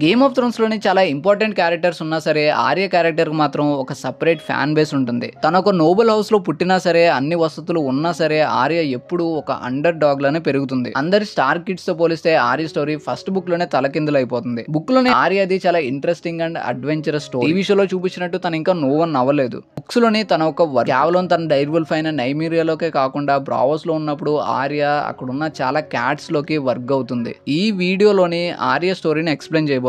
Game of థ్రోన్స్‌లోని చాలా important characters ఉన్నా సరే, ఆర్య క్యారెక్టర్‌కి మాత్రం ఒక సెపరేట్ ఫ్యాన్ బేస్ ఉంటుంది. తను ఒక నోబుల్ హౌస్‌లో పుట్టినా సరే, అన్ని వసతులు ఉన్నా సరే, ఆర్య ఎప్పుడూ ఒక అండర్ డాగ్ లానే పెరుగుతుంది. అందరి స్టార్ కిడ్స్‌తో పోలిస్తే ఆర్య స్టోరీ ఫస్ట్ బుక్‌లోనే తలకిందులైపోతుంది. బుక్‌లోనే ఆర్యది చాలా interesting and adventurous story. TV షోలో చూపించినట్టు తను ఇంకా నో వన్ అవ్వలేదు. బుక్స్‌లోని తన ఒక కేవలం తన డైర్ వుల్ఫ్ అయిన నైమీరియాలోకే కాకుండా బ్రావోస్‌లో ఉన్నప్పుడు ఆర్య అక్కడున్న చాలా క్యాట్స్‌లోకి వర్క్ అవుతుంది. ఈ వీడియోలోని ఆర్య స్టోరీని ఎక్స్‌ప్లెయిన్ చేయబోతున్నాను.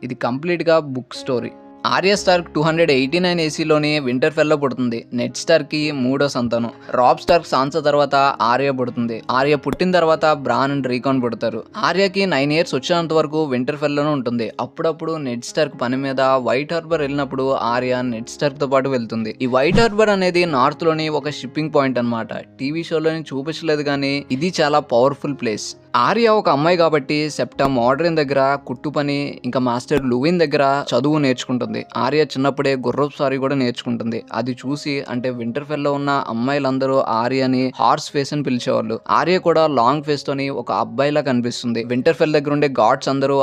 ఇది కంప్లీట్‌గా బుక్ స్టోరీ. ఆర్య స్టార్క్ 289 ఏసీలోని వింటర్ఫెల్లో పుడుతుంది. నెడ్ స్టార్క్‌కి మూడో సంతానం. రాబ్ స్టార్క్ సాన్సా తర్వాత ఆర్య పుడుతుంది. ఆర్య పుట్టిన తర్వాత బ్రాన్ అండ్ రీకాన్ పుడతారు. ఆర్యకి 9 ఇయర్స్ వచ్చేంత వరకు వింటర్ఫెల్లోనే ఉంటుంది. అప్పుడప్పుడు నెడ్ స్టార్క్ పని మీద వైట్ హార్బర్ వెళ్ళినప్పుడు ఆర్య నెడ్ స్టార్క్‌తో పాటు వెళ్తుంది. ఈ వైట్ హార్బర్ అనేది నార్త్‌లోని ఒక షిప్పింగ్ పాయింట్ అన్నమాట. టీవీ షోలోని చూపించలేదు కానీ ఇది చాలా పవర్ఫుల్ ప్లేస్. ఆర్య ఒక అమ్మాయి కాబట్టి సెప్టా మోడ్రిన్ దగ్గర కుట్టు పని, ఇంకా మాస్టర్ లూవిన్ దగ్గర చదువు నేర్చుకుంటుంది. ఆర్య చిన్నప్పుడే గుర్రపు సారీ కూడా నేర్చుకుంటుంది. అది చూసి అంటే వింటర్ఫెల్లో ఉన్న అమ్మాయిలందరూ ఆర్యని హార్స్ ఫేస్ అని పిలిచేవాళ్ళు. ఆర్య కూడా లాంగ్ ఫేస్ తోని ఒక అబ్బాయిలా కనిపిస్తుంది. వింటర్ఫెల్ దగ్గర ఉండే గాడ్స్ అందరూ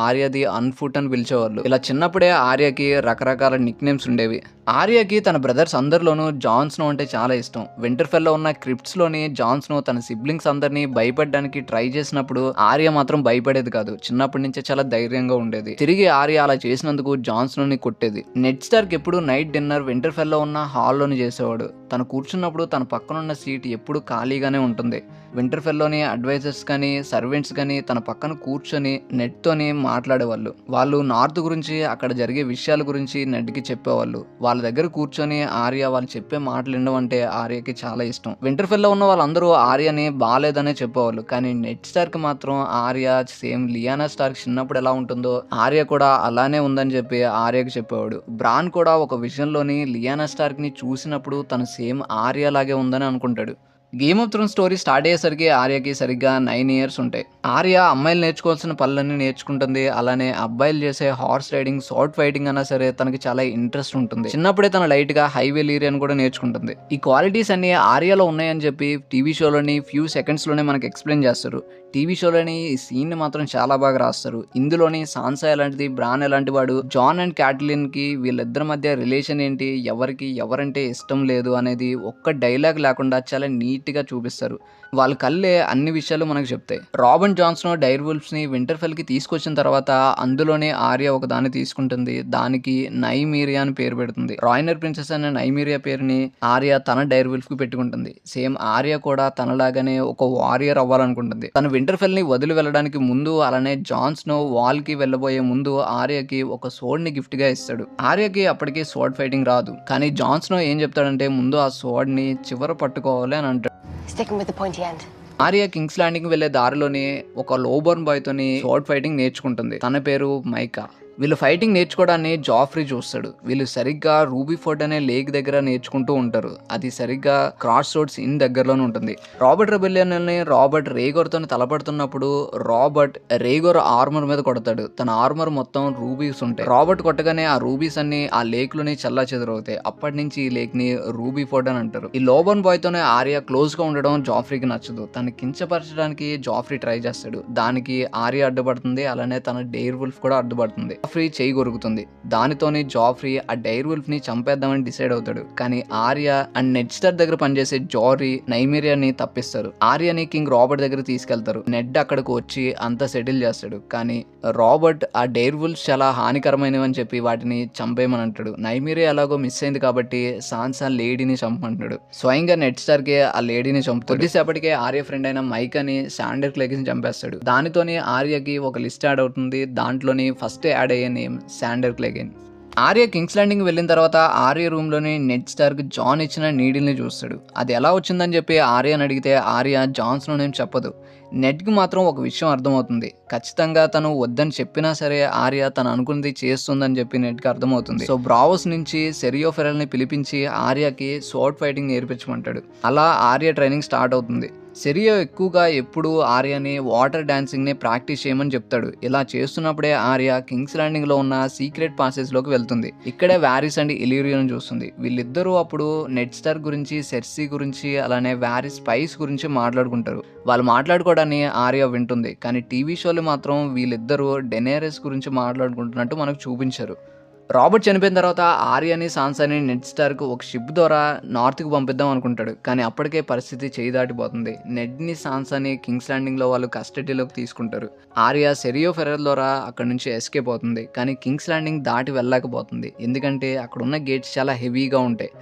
ఆర్యది అన్ఫుట్ అని పిలిచేవాళ్ళు. ఇలా చిన్నప్పుడే ఆర్యకి రకరకాల నిక్ నేమ్స్ ఉండేవి. ఆర్యకి తన బ్రదర్స్ అందరిలోనూ జాన్ స్నో అంటే చాలా ఇష్టం. వింటర్ఫెల్లో ఉన్న క్రిప్ట్స్ లోని జాన్ స్నో తన సిబ్లింగ్స్ అందరినీ భయపడడానికి ట్రై చేసినప్పుడు ఆర్య మాత్రం భయపడేది కాదు. చిన్నప్పటి నుంచే చాలా ధైర్యంగా ఉండేది. తిరిగి ఆర్య అలా చేసినందుకు జాన్ స్నోని కొట్టేది. నెడ్ స్టార్క్ ఎప్పుడు నైట్ డిన్నర్ వింటర్ఫెల్లో ఉన్న హాల్లోని చేసేవాడు. తను కూర్చున్నప్పుడు తన పక్కనున్న సీట్ ఎప్పుడు ఖాళీగానే ఉంటుంది. వింటర్ఫెల్లోని అడ్వైజర్స్ కానీ సర్వెంట్స్ కానీ తన పక్కన కూర్చొని నెట్తోని మాట్లాడేవాళ్ళు. వాళ్ళు నార్త్ గురించి అక్కడ జరిగే విషయాల గురించి నెట్కి చెప్పేవాళ్ళు. వాళ్ళ దగ్గర కూర్చొని ఆర్య వాళ్ళు చెప్పే మాటలు వినడం అంటే ఆర్యకి చాలా ఇష్టం. వింటర్ఫెల్లో ఉన్న వాళ్ళందరూ ఆర్యని బాలేదనే చెప్పేవాళ్ళు. కానీ నెడ్ స్టార్క్ మాత్రం ఆర్య సేమ్ లియానా స్టార్క్ చిన్నప్పుడు ఎలా ఉంటుందో ఆర్య కూడా అలానే ఉందని చెప్పి ఆర్యకి చెప్పేవాడు. బ్రాన్ కూడా ఒక విషయంలోని లియానా స్టార్క్ ని చూసినప్పుడు తను సేమ్ ఆర్య లాగే ఉందని అనుకుంటాడు. Game of Thrones story start అయ్యేసరికి ఆర్యకి సరిగ్గా 9 ఇయర్స్ ఉంటాయి. ఆర్య అమ్మాయిలు నేర్చుకోవాల్సిన పనులన్నీ నేర్చుకుంటుంది. అలానే అబ్బాయిలు చేసే హార్స్ రైడింగ్, షార్ట్ ఫైటింగ్ అన్నా సరే తనకి చాలా ఇంట్రెస్ట్ ఉంటుంది. చిన్నప్పుడే తన లైట్ గా హైవే లీరియన్ కూడా నేర్చుకుంటుంది. ఈ క్వాలిటీస్ అన్ని ఆర్యలో ఉన్నాయని చెప్పి టీవీ షోలోని ఫ్యూ సెకండ్స్ లోనే మనకి ఎక్స్ప్లెయిన్ చేస్తారు. టీవీ షోలోని ఈ సీన్ ని మాత్రం చాలా బాగా రాస్తారు. ఇందులోని సాన్సా ఎలాంటిది, బ్రాన్ ఎలాంటి వాడు, జాన్ అండ్ క్యాటలిన్ కి వీళ్ళిద్దరి మధ్య రిలేషన్ ఏంటి, ఎవరికి ఎవరంటే ఇష్టం లేదు అనేది ఒక్క డైలాగ్ లేకుండా చాలా నీట్ గా చూపిస్తారు. వాళ్ళ కళ్ళే అన్ని విషయాలు మనకు చెప్తాయి. Robb and Jon Snow dire wolves ని వింటర్ఫెల్ కి తీసుకొచ్చిన తర్వాత అందులోనే ఆర్య ఒక దాన్ని తీసుకుంటుంది. దానికి నైమీరియా అని పేరు పెడుతుంది. రాయినర్ ప్రిన్సెస్ అనే నైమీరియా పేరుని ఆర్య తన డైర్ వుల్ఫ్ కి పెట్టుకుంటుంది. సేమ్ ఆర్య కూడా తనలాగానే ఒక వారియర్ అవ్వాలనుకుంటుంది. తను వింటర్ఫెల్ ని వదిలి వెళ్ళడానికి ముందు అలానే జాన్ స్నో వాల్ కి వెళ్ళబోయే ముందు ఆర్యకి ఒక సోడ్ ని గిఫ్ట్ గా ఇస్తాడు. ఆర్యకి అప్పటికి సోడ్ ఫైటింగ్ రాదు. కానీ జాన్ స్నో ఏం చెప్తాడంటే ముందు ఆ సోడ్ ని చివర పట్టుకోవాలి అని అంటాడు. ఆర్య కింగ్స్ ల్యాండింగ్ వెళ్లే దారిలోనే ఒక లోబర్న్ బాయ్ తోని సోడ్ ఫైటింగ్ నేర్చుకుంటుంది. తన పేరు మైకా. వీళ్ళు ఫైటింగ్ నేర్చుకోవడాన్ని జాఫ్రీ చూస్తాడు. వీళ్ళు సరిగ్గా రూబీ ఫోర్ట్ అనే లేక్ దగ్గర నేర్చుకుంటూ ఉంటారు. అది సరిగ్గా క్రాస్ రోడ్స్ ఇన్ దగ్గరలోనే ఉంటుంది. రాబర్ట్ రెబెలియన్ రాబర్ట్ రేగోర్ తో తలపడుతున్నప్పుడు రాబర్ట్ రేగోర్ ఆర్మర్ మీద కొడతాడు. తన ఆర్మర్ మొత్తం రూబీస్ ఉంటాయి. రాబర్ట్ కొట్టగానే ఆ రూబీస్ అన్ని ఆ లేక్ లోని చల్లా చెదరవుతాయి. అప్పటి నుంచి ఈ లేక్ ని రూబీ ఫోర్ట్ అని అంటారు. ఈ లోబర్న్ బాయ్ తోనే ఆర్య క్లోజ్ గా ఉండడం జాఫ్రీకి నచ్చదు. తను కించపరచడానికి జాఫ్రీ ట్రై చేస్తాడు. దానికి ఆర్య అడ్డుపడుతుంది. అలానే తన డెయిర్ వుల్ఫ్ కూడా అడ్డుపడుతుంది. జాఫ్రీ చేయి కొరుకుతుంది. దానితోనే జాఫ్రీ ఆ డైర్ వుల్ఫ్ ని చంపేద్దామని డిసైడ్ అవుతాడు. కానీ ఆర్య అండ్ నెడ్ స్టార్ దగ్గర పనిచేసే జోరీ నైమీరియాని తప్పిస్తారు. ఆర్యని కింగ్ రాబర్ట్ దగ్గర తీసుకెళ్తారు. నెడ్ అక్కడికి వచ్చి అంతా సెటిల్ చేస్తాడు. కానీ రాబర్ట్ ఆ డైర్ వుల్ఫ్స్ చాలా హానికరమైనవి అని చెప్పి వాటిని చంపేయమని అంటాడు. నైమీరియా ఎలాగో మిస్ అయింది కాబట్టి సాన్సా లేడీని చంపమంటాడు. స్వయంగా నెడ్ స్టార్ కే ఆ లేడీని చంపుతాడు. కొద్దిసేపటికే ఆర్య ఫ్రెండ్ అయిన మైక్ అని శాండర్ క్లేగిని చంపేస్తాడు. దానితోనే ఆర్యకి ఒక లిస్ట్ యాడ్ అవుతుంది. దాంట్లోని ఫస్ట్ యాడ్ అయ్యే name Sandor Clegane. Arya King's Landing వెళ్ళిన తర్వాత ఆర్య రూమ్ లోని నెడ్ స్టార్క్ జాన్ ఇచ్చిన నీడిల్ ని చూస్తాడు. అది ఎలా వచ్చిందని చెప్పి ఆర్యని అడిగితే ఆర్య జాన్స్ నేమ్ చెప్పదు. నెడ్ కి మాత్రం ఒక విషయం అర్థమవుతుంది. ఖచ్చితంగా తను వద్దని చెప్పినా సరే ఆర్య తను అనుకున్నది చేస్తుందని చెప్పి నెడ్ కి అర్థమవుతుంది. సో బ్రావోస్ నుంచి సెరియో ఫెరల్ ని పిలిపించి ఆర్యకి సోర్డ్ ఫైటింగ్ నేర్పించమంటాడు. అలా ఆర్య ట్రైనింగ్ స్టార్ట్ అవుతుంది. సెరియో ఎక్కువగా ఎప్పుడు ఆర్యని వాటర్ డాన్సింగ్ని ప్రాక్టీస్ చేయమని చెప్తాడు. ఇలా చేస్తున్నప్పుడే ఆర్య కింగ్స్ ల్యాండింగ్లో ఉన్న సీక్రెట్ పాసెస్లోకి వెళ్తుంది. ఇక్కడే వారిస్ అండ్ ఇలీరియాను చూస్తుంది. వీళ్ళిద్దరూ అప్పుడు నెడ్ స్టార్క్ గురించి, సెర్సీ గురించి, అలానే వారిస్ స్పైస్ గురించి మాట్లాడుకుంటారు. వాళ్ళు మాట్లాడుకోవడాన్ని ఆర్య వింటుంది. కానీ టీవీ షోలు మాత్రం వీళ్ళిద్దరూ డెనేరెస్ గురించి మాట్లాడుకుంటున్నట్టు మనకు చూపించారు. రాబర్ట్ చనిపోయిన తర్వాత ఆర్యని, సాన్సాని నెడ్ స్టార్క్ ఒక షిప్ ద్వారా నార్త్కి పంపిద్దాం అనుకుంటాడు. కానీ అప్పటికే పరిస్థితి చేయి దాటిపోతుంది. నెడ్ని, సాన్సాని కింగ్స్ ల్యాండింగ్లో వాళ్ళు కస్టడీలోకి తీసుకుంటారు. ఆర్య సెరియో ఫెరల్ ద్వారా అక్కడ నుంచి ఎస్కేప్ అవుతుంది. కానీ కింగ్స్ ల్యాండింగ్ దాటి వెళ్ళలేకపోతుంది. ఎందుకంటే అక్కడ ఉన్న గేట్స్ చాలా హెవీగా ఉంటాయి.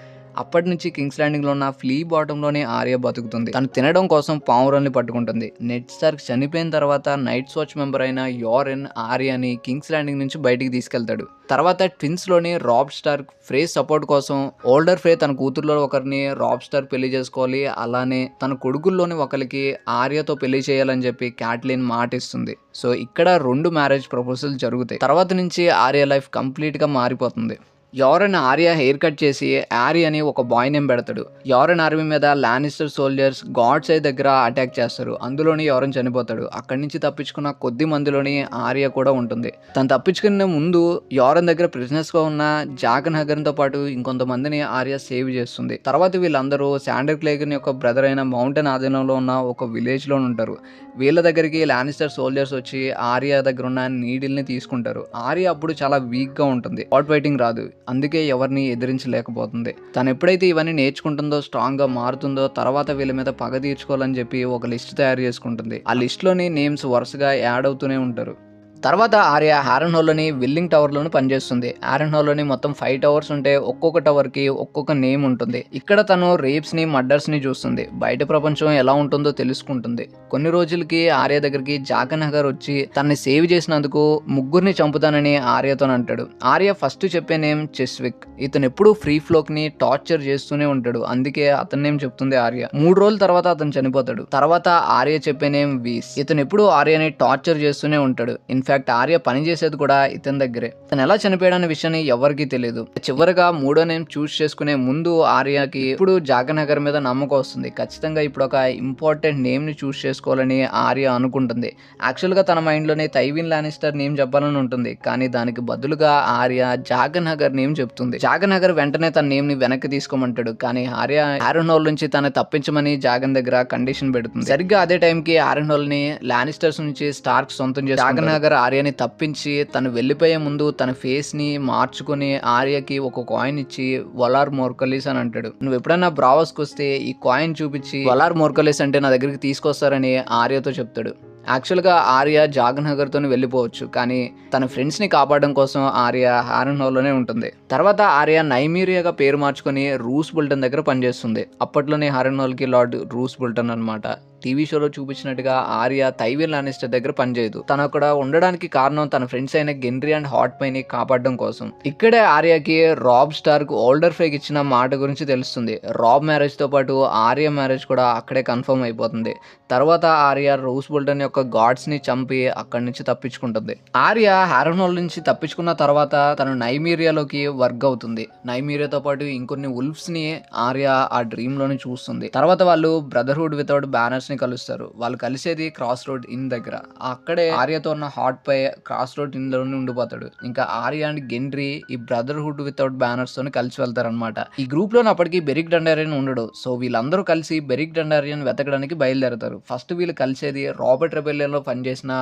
అప్పటి నుంచి కింగ్స్ ల్యాండింగ్లో ఉన్న ఫ్లీ బాటంలోనే ఆర్య బతుకుతుంది. తను తినడం కోసం పావురాల్ని పట్టుకుంటుంది. నెడ్ స్టార్క్ చనిపోయిన తర్వాత నైట్స్ వాచ్ మెంబర్ అయిన యోరెన్ ఆర్యని కింగ్స్ ల్యాండింగ్ నుంచి బయటికి తీసుకెళ్తాడు. తర్వాత ట్విన్స్లోని రాబ్ స్టార్క్ ఫ్రేజ్ సపోర్ట్ కోసం ఓల్డర్ ఫ్రే తన కూతుర్లో ఒకరిని రాబ్ స్టార్క్ పెళ్లి చేసుకోవాలి, అలానే తన కొడుకుల్లోని ఒకరికి ఆర్యతో పెళ్లి చేయాలని చెప్పి క్యాట్లిన్ మాట ఇస్తుంది. సో ఇక్కడ 2 మ్యారేజ్ ప్రపోజల్ జరుగుతాయి. తర్వాత నుంచి ఆర్య లైఫ్ కంప్లీట్గా మారిపోతుంది. యోరెన్ ఆర్య హెయిర్ కట్ చేసి ఆర్య అని ఒక బాయ్ నేమ్ పెడతాడు. యోరెన్ ఆర్మీ మీద లానిస్టర్ సోల్జర్స్ గాడ్స్ ఐ దగ్గర అటాక్ చేస్తారు. అందులోని యోరెన్ చనిపోతాడు. అక్కడి నుంచి తప్పించుకున్న కొద్ది మందిలోని ఆర్య కూడా ఉంటుంది. తను తప్పించుకునే ముందు యోరెన్ దగ్గర ప్రిజనర్స్గా ఉన్న జాగన్ హగర్తో పాటు ఇంకొంతమందిని ఆర్య సేవ్ చేస్తుంది. తర్వాత వీళ్ళందరూ శాండర్ క్లేగన్ యొక్క బ్రదర్ అయిన మౌంటైన్ ఆధీనంలో ఉన్న ఒక విలేజ్లో ఉంటారు. వీళ్ళ దగ్గరికి లానిస్టర్ సోల్జర్స్ వచ్చి ఆర్య దగ్గర ఉన్న నీడిల్ని తీసుకుంటారు. ఆర్య అప్పుడు చాలా వీక్గా ఉంటుంది. హాట్ ఫైటింగ్ రాదు, అందుకే ఎవరిని ఎదిరించలేకపోతుంది. తను ఎప్పుడైతే ఇవన్నీ నేర్చుకుంటుందో, స్ట్రాంగ్గా మారుతుందో, తర్వాత వీళ్ళ మీద పగ తీర్చుకోవాలని చెప్పి ఒక లిస్ట్ తయారు చేసుకుంటుంది. ఆ లిస్ట్లోని నేమ్స్ వరుసగా యాడ్ అవుతూనే ఉంటారు. తర్వాత ఆర్య హారన్ హోల్లోని విల్లింగ్ టవర్లోని పనిచేస్తుంది. హారన్ హోల్లోని మొత్తం 5 టవర్స్ ఉంటే ఒక్కొక్క టవర్కి ఒక్కొక్క నేమ్ ఉంటుంది. ఇక్కడ తను రేప్స్ని, మర్డర్స్ని చూస్తుంది. బయట ప్రపంచం ఎలా ఉంటుందో తెలుసుకుంటుంది. కొన్ని రోజులకి ఆర్య దగ్గరికి జాగన్ హగర్ వచ్చి తనని సేవ్ చేసినందుకు 3 చంపుతానని ఆర్యతో అంటాడు. ఆర్య ఫస్ట్ చెప్పే నేమ్ చెస్విక్. ఇతను ఎప్పుడు ఫ్రీ ఫ్లోక్ని టార్చర్ చేస్తూనే ఉంటాడు. అందుకే అతని నేమ్ చెప్తుంది ఆర్య. 3 రోజుల తర్వాత అతను చనిపోతాడు. తర్వాత ఆర్య చెప్పే నేమ్ వీస్. ఇతను ఎప్పుడు ఆర్యని టార్చర్ చేస్తూనే ఉంటాడు. ఇన్ఫాక్ట్ ఆర్య పని చేసేది కూడా ఇతని దగ్గరే. తను ఎలా చనిపోయాడనే విషయాన్ని ఎవరికీ తెలియదు. చివరిగా 3వ నేమ్ చూస్ చేసుకునే ముందు ఆర్యకి ఇప్పుడు జాగన్ హగర్ మీద నమ్మకం వస్తుంది. ఖచ్చితంగా ఇప్పుడు ఒక ఇంపార్టెంట్ నేమ్ ని చూస్ చేసుకోవాలని ఆర్య అనుకుంటుంది. యాక్చువల్గా తన మైండ్లోనే టైవిన్ లానిస్టర్ నేమ్ చెప్పాలని ఉంటుంది. కానీ దానికి బదులుగా ఆర్య జాగన్ హగర్ నేమ్ చెప్తుంది. జాగన్ హగర్ వెంటనే తన నేమ్ ని వెనక్కి తీసుకోమంటాడు. కానీ ఆర్య హారన్ హోల్ నుంచి తన తప్పించమని జాగన్ దగ్గర కండిషన్ పెడుతుంది. సరిగ్గా అదే టైంకి హారన్ హోల్ ని లానిస్టర్స్ నుంచి స్టార్క్ సొంతం చేసి జాగన్ హగర్ ఆర్యని తప్పించి తను వెళ్ళిపోయే ముందు తన ఫేస్ ని మార్చుకుని ఆర్యకి ఒక కాయిన్ ఇచ్చి వలార్ మోర్కలిస్ అని అంటాడు. నువ్వు ఎప్పుడైనా బ్రావస్కి వస్తే ఈ కాయిన్ చూపించి వలార్ మోర్కలిస్ అంటే నా దగ్గరికి తీసుకొస్తారని ఆర్యతో చెప్తాడు. యాక్చువల్గా ఆర్య జాగన్ హగర్తో వెళ్ళిపోవచ్చు, కానీ తన ఫ్రెండ్స్ని కాపాడడం కోసం ఆర్య హారన్ హోల్లోనే ఉంటుంది. తర్వాత ఆర్య నైమీరియాగా పేరు మార్చుకొని రూస్ బుల్టన్ దగ్గర పనిచేస్తుంది. అప్పట్లోనే హారన్ హోల్కి లార్డ్ రూస్ బుల్టన్ అనమాట. టీవీ షోలో చూపించినట్టుగా ఆర్య టైవిన్ లానిస్టర్ దగ్గర పనిచేయదు. తను అక్కడ ఉండడానికి కారణం తన ఫ్రెండ్స్ అయిన గెన్రీ అండ్ హాట్ పైని కాపాడడం కోసం. ఇక్కడే ఆర్యకి రాబ్ స్టార్క్ ఓల్డర్ ఫ్రేక్ ఇచ్చిన మాట గురించి తెలుస్తుంది. రాబ్ మ్యారేజ్ తో పాటు ఆర్య మ్యారేజ్ కూడా అక్కడే కన్ఫర్మ్ అయిపోతుంది. తర్వాత ఆర్య రూస్ బుల్టన్ యొక్క గాడ్స్ ని చంపి అక్కడి నుంచి తప్పించుకుంటుంది. ఆర్య హారన్ హోల్ నుంచి తప్పించుకున్న తర్వాత తను నైమీరియాలోకి వర్క్ అవుతుంది. నైమీరియాతో పాటు ఇంకొన్ని ఉల్ఫ్స్ ని ఆర్య ఆ డ్రీమ్ లోని చూస్తుంది. తర్వాత వాళ్ళు బ్రదర్హుడ్ వితౌట్ బ్యానర్స్ ని కలుస్తారు. వాళ్ళు కలిసేది క్రాస్ రోడ్ ఇన్ దగ్గర. అక్కడే ఆర్యతో ఉన్న హాట్ పై క్రాస్ రోడ్ ఇన్ లోనే ఉండిపోతాడు. ఇంకా ఆర్య అండ్ గెన్రీ ఈ బ్రదర్హుడ్ వితౌట్ బ్యానర్స్ తోని కలిసి వెళ్తారనమాట. ఈ గ్రూప్ లో అప్పటికి బెరిక్ డండారియన్ ఉండడు. సో వీళ్ళందరూ కలిసి బెరిక్ డండారియన్ వెతకడానికి బయలుదేరతారు. ఫస్ట్ వీళ్ళు కలిసేది రాబర్ట్ రెబెలియన్ లో పనిచేసిన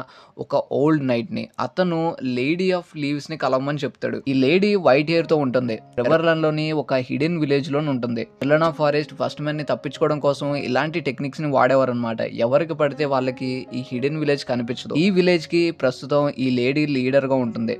ఒక ఓల్డ్ నైట్ ని. అతను లేడీ ఆఫ్ లీవ్స్ ని కలవమని చెప్తాడు. ఈ లేడీ వైట్ హెయిర్ తో ఉంటుంది. రివర్లాండ్ లోని ఒక హిడెన్ విలేజ్ లో ఉంటుంది. ఎలనా ఫారెస్ట్ ఫస్ట్ మెన్ ని తప్పించుకోవడం కోసం ఇలాంటి టెక్నిక్స్ ని వాడేవారు అనమాట. ఎవరికి పడితే వాళ్ళకి ఈ హిడెన్ విలేజ్ కనిపించదు. ఈ విలేజ్ కి ప్రస్తుతం ఈ లేడీ లీడర్ గా ఉంటుంది.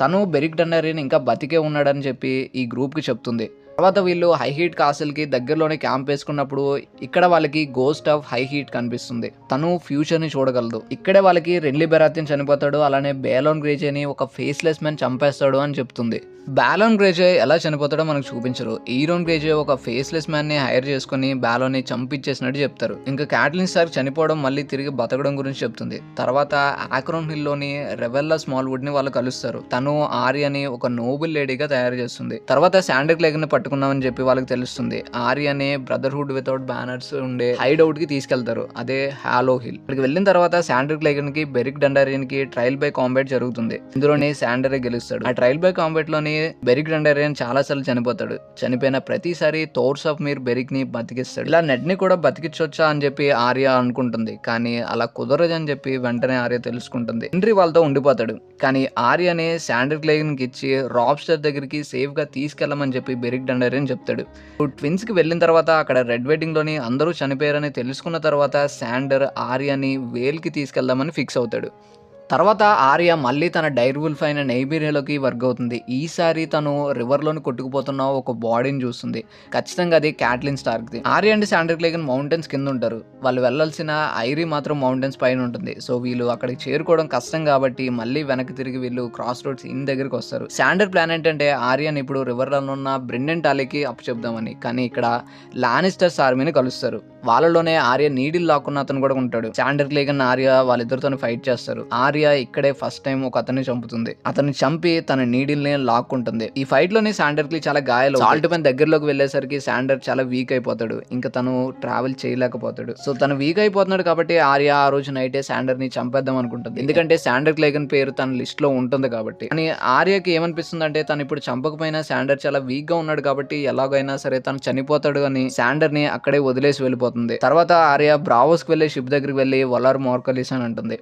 తను బెరిక్ డండారియన్ ఇంకా బతికే ఉన్నాడని చెప్పి ఈ గ్రూప్ కి చెప్తుంది. తర్వాత వీళ్ళు హై హీట్ కాసిల్ కి దగ్గరలోనే క్యాంప్ వేసుకున్నప్పుడు ఇక్కడ వాళ్ళకి గోస్ట్ ఆఫ్ హై హీట్ కనిపిస్తుంది. తను ఫ్యూచర్ ని చూడగలదు. ఇక్కడే వాళ్ళకి రెన్లీ బెరాథిన్ చనిపోతాడు, అలానే బేలోన్ గ్రేజేని ఒక ఫేస్లెస్ మ్యాన్ చంపేస్తాడు అని చెప్తుంది. బాలోన్ గ్రేజే ఎలా చనిపోతాడో మనకు చూపించరు. ఈరోన్ గ్రేజే ఒక ఫేస్లెస్ మ్యాన్ ని హైర్ చేసుకుని బాలోన్ ని చంపించేసినట్టు చెప్తారు. ఇంకా క్యాట్లిన్ స్టార్క్ చనిపోవడం మళ్ళీ తిరిగి బతకడం గురించి చెప్తుంది. తర్వాత ఆక్రోన్ హిల్ లోని రెవెల్లా స్మాల్ వుడ్ ని వాళ్ళు కలుస్తారు. తను ఆర్యని ఒక నోబుల్ లేడీగా తయారు చేస్తుంది. తర్వాత శాండర్ క్లేగన్ ని పట్టుకుని పెట్టుకున్నామని చెప్పి వాళ్ళకి తెలుస్తుంది. ఆర్యని బ్రదర్హుడ్ వితౌట్ బ్యానర్స్ ఉండే హైడ్ అవుట్ కి తీసుకెళ్తారు, అదే హాలో హిల్. ఇక్కడికి వెళ్ళిన తర్వాత శాండర్ క్లేగన్ కి బెరిక్ డండరియన్ కి ట్రయల్ బై కాంబాట్ జరుగుతుంది. ఇందులోనే శాండరే గెలుస్తాడు. ఆ ట్రయల్ బై కాంబాట్ లోని బెరిక్ డండరియన్ చాలా సార్లు చనిపోతాడు. చనిపోయిన ప్రతిసారి థోర్స్ ఆఫ్ మీర్ బెరిక్ ని బతికిస్తాడు. ఇలా నెడ్ ని కూడా బతికించొచ్చా అని చెప్పి ఆర్య అనుకుంటుంది, కానీ అలా కుదరదని చెప్పి వెంటనే ఆర్య తెలుసుకుంటుంది. హెన్రీ వాళ్ళతో ఉండిపోతాడు, కానీ ఆర్యని శాండర్ క్లేగన్ కి ఇచ్చి రాబ్స్టర్ దగ్గరికి సేఫ్ గా తీసుకెళ్లమని చెప్పి బెరిక్ డండరియన్ చెప్తాడు. ట్విన్స్ కి వెళ్ళిన తర్వాత అక్కడ రెడ్ వెడ్డింగ్ లోని అందరూ చనిపోయారని తెలుసుకున్న తర్వాత శాండర్ ఆర్యని వేల్ కి తీసుకెళ్దామని ఫిక్స్ అవుతాడు. తర్వాత ఆర్య మళ్ళీ తన డైర్ వుల్ఫ్ అయిన నైబీరియాలోకి వర్క్ అవుతుంది. ఈసారి తను రివర్లోని కొట్టుకుపోతున్న ఒక బాడీని చూస్తుంది. ఖచ్చితంగా అది క్యాట్లిన్ స్టార్క్ది. ఆర్య అండ్ శాండర్ క్లేగన్ మౌంటైన్స్ కింద ఉంటారు. వాళ్ళు వెళ్లాల్సిన ఐరీ మాత్రం మౌంటైన్స్ పైన ఉంటుంది. సో వీళ్ళు అక్కడికి చేరుకోవడం కష్టం కాబట్టి మళ్ళీ వెనక్కి తిరిగి వీళ్ళు క్రాస్ రోడ్స్ ఇన్ దగ్గరికి వస్తారు. శాండర్ ప్లాన్ ఏంటంటే ఆర్యని ఇప్పుడు రివర్లో ఉన్న బ్రెండెన్ టాలీకి అప్పచెప్దామని, కానీ ఇక్కడ లానిస్టర్స్ ఆర్మీని కలుస్తారు. వాళ్ళలోనే ఆర్య నీడిల్ లాక్కున్న అతను కూడా ఉంటాడు. శాండర్ క్లేగన్ ఆర్య వాళ్ళిద్దరితో ఫైట్ చేస్తారు. ఆర్య ఇక్కడే ఫస్ట్ టైం ఒక అతన్ని చంపుతుంది. అతన్ని చంపి తన నీడిల్ ని లాక్కుంటుంది. ఈ ఫైట్ లోనే శాండర్ కి చాలా గాయాలు. సాల్ట్ పెన్ దగ్గరలోకి వెళ్లేసరికి శాండర్ చాలా వీక్ అయిపోతాడు. ఇంకా తను ట్రావెల్ చేయలేకపోతాడు. సో తను వీక్ అయిపోతున్నాడు కాబట్టి ఆర్య ఆ రోజు నైటే శాండర్ ని చంపేద్దాం అనుకుంటుంది. ఎందుకంటే శాండర్ క్లేగన్ పేరు తన లిస్ట్ లో ఉంటుంది కాబట్టి. కానీ ఆర్యకి ఏమనిపిస్తుంది అంటే తను ఇప్పుడు చంపకపోయినా శాండర్ చాలా వీక్ గా ఉన్నాడు కాబట్టి ఎలాగైనా సరే తను చనిపోతాడు అని శాండర్ ని అక్కడే వదిలేసి వెళ్ళిపోతుంది. తర్వాత ఆర్య బ్రావోస్ కి వెళ్లి షిప్ దగ్గరికి వెళ్లి వలార్ మార్కలిస్ అని అంటుంది.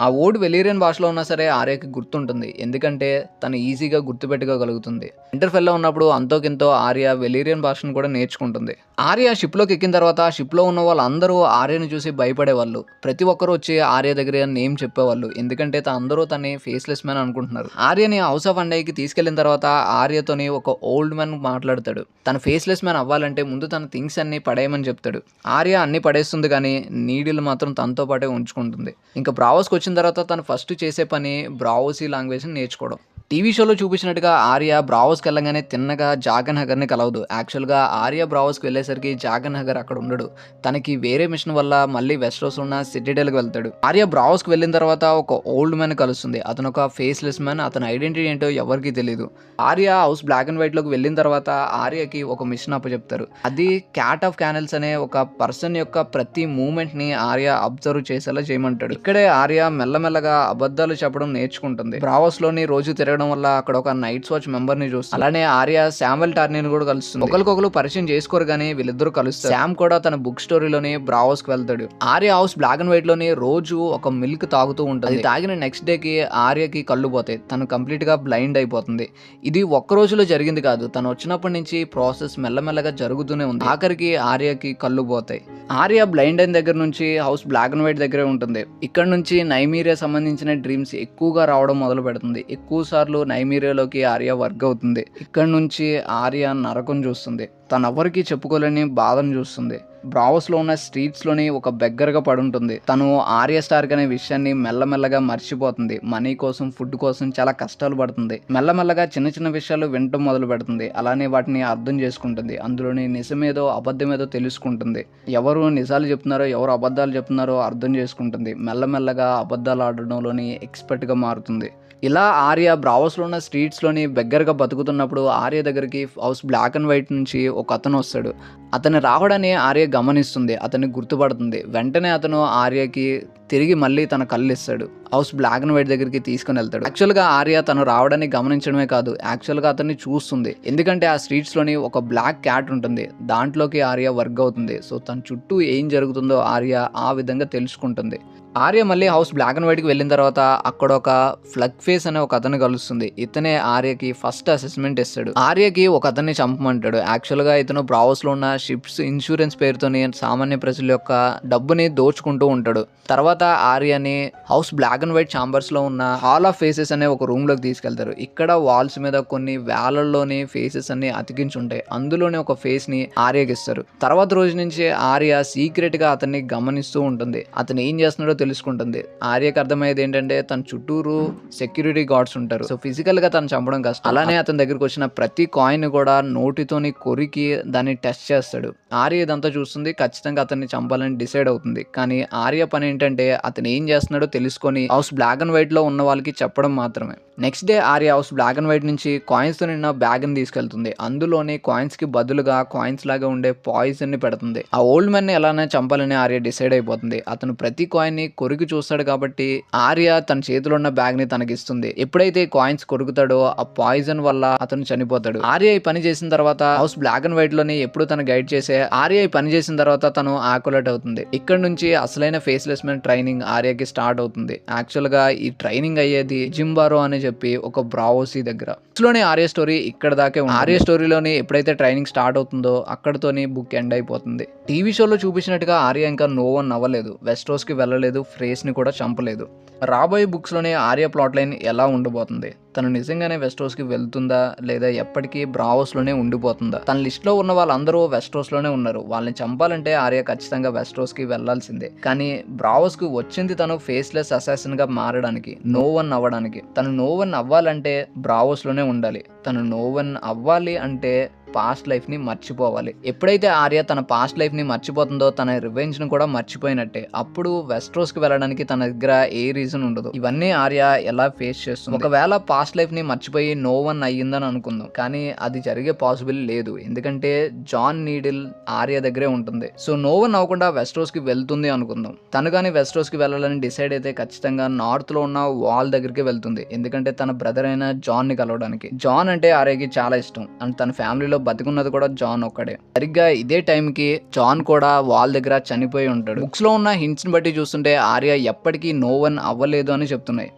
ఆ ఓడ్ వెలీరియన్ భాషలో ఉన్నా సరే ఆర్యకి గుర్తుంటుంది, ఎందుకంటే తను ఈజీగా గుర్తుపెట్టుకోగలుగుతుంది. ఇంటర్ఫెల్లో ఉన్నప్పుడు అంతోకింతో ఆర్య వెలీరియన్ భాషను కూడా నేర్చుకుంటుంది. ఆర్య షిప్లోకి ఎక్కిన తర్వాత ఆ షిప్లో ఉన్న వాళ్ళందరూ ఆర్యను చూసి భయపడేవాళ్ళు. ప్రతి ఒక్కరు వచ్చి ఆర్య దగ్గర నేమ్ చెప్పేవాళ్ళు, ఎందుకంటే అందరూ తనని ఫేస్లెస్ మ్యాన్ అనుకుంటున్నారు. ఆర్యని హౌస్ ఆఫ్ అండైకి తీసుకెళ్లిన తర్వాత ఆర్యతోని ఒక ఓల్డ్ మ్యాన్ మాట్లాడతాడు. తన ఫేస్లెస్ మ్యాన్ అవ్వాలంటే ముందు తన థింగ్స్ అన్ని పడేయమని చెప్తాడు. ఆర్య అన్ని పడేస్తుంది, కానీ నీడిల్ మాత్రం తనతో పాటే ఉంచుకుంటుంది. ఇంకా బ్రావోస్కి వచ్చిన తర్వాత తను ఫస్ట్ చేసే పని బ్రావోసీ లాంగ్వేజ్ నేర్చుకోవడం. టీవీ షోలో చూపించినట్టుగా ఆర్య బ్రావోస్కి వెళ్ళగానే తిన్నగా జాగన్ హగర్ని కలవదు. యాక్చువల్గా ఆర్య బ్రావోస్కి వెళ్ళేసరికి జాగన్ హగర్ అక్కడ ఉండడు. తనకి వేరే మిషన్ వల్ల మళ్ళీ వెస్ట్రోస్ ఉన్న సిటిడెల్కి వెళ్తాడు. ఆర్య బ్రావోస్కి వెళ్ళిన తర్వాత ఒక ఓల్డ్ మ్యాన్ కలుస్తుంది. అతను ఒక ఫేస్లెస్ మ్యాన్. అతని ఐడెంటిటీ ఏంటో ఎవరికి తెలియదు. Arya house black and white లోకి వెళ్ళిన తర్వాత ఆర్యకి ఒక మిషన్ అప్పచెప్తారు. అది క్యాట్ ఆఫ్ క్యానల్స్ అనే ఒక పర్సన్ యొక్క ప్రతి మూమెంట్ ని ఆర్య అబ్జర్వ్ చేసేలా చేయమంటాడు. ఇక్కడే ఆర్య మెల్లమెల్లగా అబద్ధాలు చెప్పడం నేర్చుకుంటుంది. బ్రావోస్ లోని రోజు తిరగడం వల్ల అక్కడ ఒక నైట్స్ వాచ్ మెంబర్ ని చూస్తుంది. అలానే ఆర్య శామ్వెల్ టార్నీని కూడా కలుస్తుంది. ఒకరికొకరు పరిచయం చేసుకోరు, కానీ వీళ్ళిద్దరు కలుస్తారు. శామ్ కూడా తన బుక్ స్టోరీలోని బ్రావోస్ కి వెళ్తాడు. Arya house black and white లోని రోజు ఒక మిల్క్ తాగుతూ ఉంటుంది. అది తాగిన నెక్స్ట్ డే కి ఆర్యకి కళ్ళు పోతాయి. తను కంప్లీట్ గా బ్లైండ్ అయిపోతుంది. ఇది ఒక్క రోజులో జరిగింది కాదు, తను వచ్చినప్పటి నుంచి ప్రాసెస్ మెల్లమెల్లగా జరుగుతూనే ఉంది. ఆఖరికి ఆర్యకి కళ్ళు పోతాయి. ఆర్య బ్లైండ్ అయిన దగ్గర నుంచి హౌస్ బ్లాక్ అండ్ వైట్ దగ్గరే ఉంటుంది. ఇక్కడ నుంచి నైమీరియా సంబంధించిన డ్రీమ్స్ ఎక్కువగా రావడం మొదలు పెడుతుంది. ఎక్కువ సార్లు నైమీరియాలోకి ఆర్య వర్క్ అవుతుంది. ఇక్కడ నుంచి ఆర్య నరకం చూస్తుంది. తను ఎవరికి చెప్పుకోలేని బాధను చూస్తుంది. బ్రావోస్ లో ఉన్న స్ట్రీట్స్ లోని ఒక బెగ్గరగా పడుంటుంది. తను ఆర్య స్టార్క్ అనే విషయాన్ని మెల్లమెల్లగా మర్చిపోతుంది. మనీ కోసం, ఫుడ్ కోసం చాలా కష్టాలు పడుతుంది. మెల్లమెల్లగా చిన్న చిన్న విషయాలు వినటం మొదలు పెడుతుంది. అలానే వాటిని అర్థం చేసుకుంటుంది. అందులోని నిజమేదో అబద్ధమేదో తెలుసుకుంటుంది. ఎవరు నిజాలు చెప్తున్నారో ఎవరు అబద్ధాలు చెప్తున్నారో అర్థం చేసుకుంటుంది. మెల్లమెల్లగా అబద్ధాలు ఆడడంలోని ఎక్స్పర్ట్ గా మారుతుంది. ఇలా ఆర్య బ్రావోస్లో ఉన్న స్ట్రీట్స్లోని బెగ్గరగా బతుకుతున్నప్పుడు ఆర్య దగ్గరికి హౌస్ బ్లాక్ అండ్ వైట్ నుంచి ఒక అతను వస్తాడు. అతను రావడాన్ని ఆర్య గమనిస్తుంది. అతన్ని గుర్తుపడుతుంది. వెంటనే అతను ఆర్యకి తిరిగి మళ్ళీ తన కళ్ళు ఇస్తాడు. హౌస్ బ్లాక్ అండ్ వైట్ దగ్గరికి తీసుకుని వెళ్తాడు. యాక్చువల్గా ఆర్య తను రావడాన్ని గమనించడమే కాదు, యాక్చువల్గా అతన్ని చూస్తుంది. ఎందుకంటే ఆ స్ట్రీట్స్లోని ఒక బ్లాక్ క్యాట్ ఉంటుంది. దాంట్లోకి ఆర్య వర్క్ అవుతుంది. సో తన చుట్టూ ఏం జరుగుతుందో ఆర్య ఆ విధంగా తెలుసుకుంటుంది. ఆర్య మళ్ళీ హౌస్ బ్లాక్ అండ్ వైట్కి వెళ్ళిన తర్వాత అక్కడ ఒక ఫ్లగ్ ఫేస్ అనే ఒక అతను కలుస్తుంది. ఇతనే ఆర్యకి ఫస్ట్ అసెస్మెంట్ ఇస్తాడు. ఆర్యకి ఒక అతన్ని చంపమంటాడు. యాక్చువల్గా ఇతను బ్రావోస్లో ఉన్న షిప్స్ ఇన్సూరెన్స్ పేరుతోని సామాన్య ప్రజల యొక్క డబ్బుని దోచుకుంటూ ఉంటాడు. తర్వాత ఆర్యని house black and white chambers లో ఉన్న హాల్ ఆఫ్ ఫేసెస్ అనే ఒక రూమ్ లోకి తీసుకెళ్తారు. ఇక్కడ వాల్స్ మీద కొన్ని వేలల్లోని ఫేసెస్ అన్ని అతికించి ఉంటాయి. అందులోనే ఒక ఫేస్ ని ఆర్యకి ఇస్తారు. తర్వాత రోజు నుంచి ఆర్య సీక్రెట్ గా అతన్ని గమనిస్తూ ఉంటుంది. అతను ఏం చేస్తున్నాడో తెలుసుకుంటుంది. ఆర్యకి అర్థమయ్యేది ఏంటంటే తన చుట్టూరు సెక్యూరిటీ గార్డ్స్ ఉంటారు. సో ఫిజికల్ గా తను చంపడం కష్టం. అలానే అతని దగ్గరికి వచ్చిన ప్రతి కాయిన్ కూడా నోటితోని కొరికి దాన్ని టెస్ట్ చేస్తాడు. ఆర్య ఇదంతా చూస్తుంది, ఖచ్చితంగా అతన్ని చంపాలని డిసైడ్ అవుతుంది. కానీ ఆర్య పని ఏంటంటే అతను ఏం చేస్తున్నాడో తెలుసుకొని హౌస్ బ్లాక్ అండ్ వైట్ లో ఉన్న వాళ్ళకి చెప్పడం మాత్రమే. Next day Arya house black and white నుంచి కాయిన్స్ తో నిన్న బ్యాగ్ ని తీసుకెళ్తుంది. అందులోని కాయిన్స్ కి బదులుగా కాయిన్స్ లాగా ఉండే పాయిజన్ ని పెడుతుంది. ఆ ఓల్డ్ మ్యాన్ ని ఎలానే చంపాలని ఆర్య డిసైడ్ అయిపోతుంది. అతను ప్రతి కాయిన్ ని కొరికి చూస్తాడు కాబట్టి ఆర్య తన చేతిలో ఉన్న బ్యాగ్ ని తనకిస్తుంది. ఎప్పుడైతే కాయిన్స్ కొరుకుతాడో ఆ పాయిజన్ వల్ల అతను చనిపోతాడు. ఆర్య ఈ పని చేసిన తర్వాత హౌస్ బ్లాక్ అండ్ వైట్ లోని ఎప్పుడు తను గైడ్ చేసే ఆర్య ఈ పని చేసిన తర్వాత తను ఆకులట్ అవుతుంది. ఇక్కడ నుంచి అసలైన ఫేస్లెస్ మ్యాన్ ట్రైనింగ్ ఆర్యకి స్టార్ట్ అవుతుంది. యాక్చువల్ గా ఈ ట్రైనింగ్ అయ్యేది జింబారో అని చెప్పి ఒక బ్రావోసీ దగ్గర. లోని ఆర్య స్టోరీ ఇక్కడ దాకే ఉంది. ఆర్య స్టోరీలోని ఎప్పుడైతే ట్రైనింగ్ స్టార్ట్ అవుతుందో అక్కడతోని బుక్ ఎండ్ అయిపోతుంది. టీవీ షోలో చూపించినట్టుగా ఆర్య ఇంకా నో వన్ అవ్వలేదు, వెస్ట్రోస్ కి వెళ్ళలేదు, ఫ్రేస్ ని కూడా చంపలేదు. రాబోయే బుక్స్ లోనే ఆర్య ప్లాట్ లైన్ ఎలా ఉండబోతుంది? తను నిజంగానే వెస్ట్రోస్ కి వెళ్తుందా లేదా ఎప్పటికీ బ్రావోస్ లోనే ఉండిపోతుందా? తన లిస్ట్ లో ఉన్న వాళ్ళందరూ వెస్ట్రోస్ లోనే ఉన్నారు. వాళ్ళని చంపాలంటే ఆర్య ఖచ్చితంగా వెస్ట్రోస్ కి వెళ్లాల్సిందే. కానీ బ్రావోస్ కి వచ్చింది తను ఫేస్లెస్ అసాసిన్ గా మారడానికి, నో వన్ అవ్వడానికి. తను నో వన్ అవ్వాలంటే బ్రావోస్ లోనే ఉండాలి. తను నో వన్ అవ్వాలి అంటే పాస్ట్ లైఫ్ ని మర్చిపోవాలి. ఎప్పుడైతే ఆర్య తన పాస్ట్ లైఫ్ ని మర్చిపోతుందో తన రివెంజ్ ని కూడా మర్చిపోయినట్టే. అప్పుడు వెస్ట్రోస్ కి వెళ్ళడానికి తన దగ్గర ఏ రీజన్ ఉండదు. ఇవన్నీ ఆర్య ఎలా ఫేస్ చేస్తుంది? ఒకవేళ పాస్ట్ లైఫ్ ని మర్చిపోయి నో వన్ అయ్యిందని అనుకుందాం, కానీ అది జరిగే పాసిబుల్ లేదు. ఎందుకంటే జాన్ నీడిల్ ఆర్య దగ్గరే ఉంటుంది. సో నో వన్ అవ్వకుండా వెస్ట్రోస్ కి వెళ్తుంది అనుకుందాం. తను కానీ వెస్ట్రోస్ కి వెళ్ళాలని డిసైడ్ అయితే ఖచ్చితంగా నార్త్ లో ఉన్న వాల్ దగ్గరికి వెళ్తుంది. ఎందుకంటే తన బ్రదర్ అయిన జాన్ ని కలవడానికి. జాన్ అంటే ఆర్యకి చాలా ఇష్టం అండ్ తన ఫ్యామిలీలో బతికున్నది కూడా జాన్ ఒక్కడే. సరిగ్గా ఇదే టైం కి జాన్ కూడా వాల్ దగ్గర చనిపోయి ఉంటాడు. బుక్స్ లో ఉన్న హింట్స్ ని బట్టి చూస్తుంటే ఆర్య ఎప్పటికీ నో వన్ అవ్వలేదు అని చెప్తున్నాయి.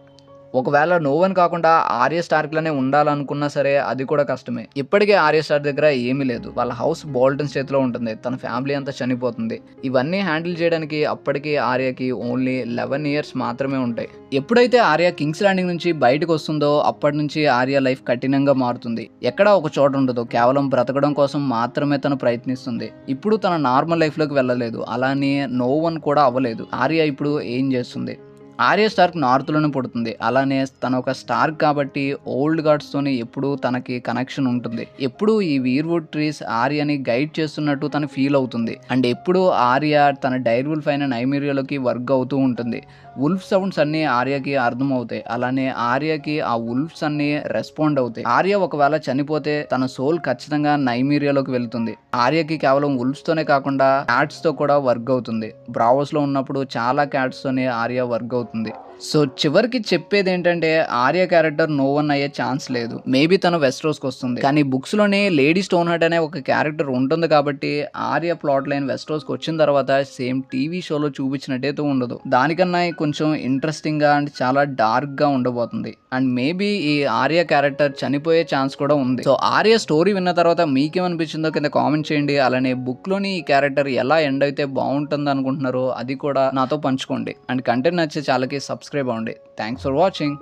ఒకవేళ నో వన్ కాకుండా ఆర్య స్టార్క్ లోనే ఉండాలనుకున్నా సరే అది కూడా కష్టమే. ఇప్పటికే ఆర్య స్టార్క్ దగ్గర ఏమీ లేదు. వాళ్ళ హౌస్ బోల్టన్ చేతిలో ఉంటుంది. తన ఫ్యామిలీ అంతా చనిపోతుంది. ఇవన్నీ హ్యాండిల్ చేయడానికి అప్పటికి ఆర్యకి ఓన్లీ 11 years మాత్రమే ఉంటాయి. ఎప్పుడైతే ఆర్య కింగ్స్ ల్యాండింగ్ నుంచి బయటకు వస్తుందో అప్పటి నుంచి ఆర్య లైఫ్ కఠినంగా మారుతుంది. ఎక్కడా ఒక చోట ఉండదు. కేవలం బ్రతకడం కోసం మాత్రమే తను ప్రయత్నిస్తుంది. ఇప్పుడు తన నార్మల్ లైఫ్ లోకి వెళ్ళలేదు, అలానే నో వన్ కూడా అవ్వలేదు. ఆర్య ఇప్పుడు ఏం చేస్తుంది? ఆర్య స్టార్క్ నార్త్ లోనే పుడుతుంది. అలానే తన ఒక స్టార్క్ కాబట్టి ఓల్డ్ గాడ్స్ తోని ఎప్పుడు తనకి కనెక్షన్ ఉంటుంది. ఎప్పుడు ఈ వీర్వుడ్ ట్రీస్ ఆర్యని గైడ్ చేస్తున్నట్టు తను ఫీల్ అవుతుంది. అండ్ ఎప్పుడు ఆర్య తన డైర్ వుల్ఫ్ అయిన నైమీరియాలోకి వర్క్ అవుతూ ఉంటుంది. వుల్ఫ్ సౌండ్స్ అన్ని ఆర్యకి అర్థం అవుతాయి. అలానే ఆర్యకి ఆ వుల్ఫ్స్ అన్ని రెస్పాండ్ అవుతాయి. ఆర్య ఒకవేళ చనిపోతే తన సోల్ ఖచ్చితంగా నైమీరియాలోకి వెళ్తుంది. ఆర్యకి కేవలం వుల్ఫ్స్ తోనే కాకుండా క్యాట్స్ తో కూడా వర్క్ అవుతుంది. బ్రావోస్ లో ఉన్నప్పుడు చాలా క్యాట్స్ తోనే ఆర్య వర్క్ అవుతుంది. సో చివరికి చెప్పేది ఏంటంటే ఆర్య క్యారెక్టర్ నో వన్ అయ్యే ఛాన్స్ లేదు. మేబీ తను వెస్ట్రోస్ కి వస్తుంది. కానీ బుక్స్ లోనే లేడీ స్టోన్ హర్ట్ అనే ఒక క్యారెక్టర్ ఉంటుంది కాబట్టి ఆర్య ప్లాట్ లైన్ వెస్ట్రోస్ కి వచ్చిన తర్వాత సేమ్ టీవీ షోలో చూపించినట్టయితే ఉండదు. దానికన్నా కొంచెం ఇంట్రెస్టింగ్ గా అండ్ చాలా డార్క్ గా ఉండబోతుంది. అండ్ మేబీ ఈ ఆర్య క్యారెక్టర్ చనిపోయే ఛాన్స్ కూడా ఉంది. సో ఆర్య స్టోరీ విన్న తర్వాత మీకేమనిపించిందో కింద కామెంట్ చేయండి. అలానే బుక్ లోని ఈ క్యారెక్టర్ ఎలా ఎండ్ అయితే బాగుంటుంది అనుకుంటున్నారో అది కూడా నాతో పంచుకోండి. అండ్ కంటెంట్ నచ్చే ఛానల్కి సబ్స్క్రైబ్ అవ్వండి. Thanks for watching.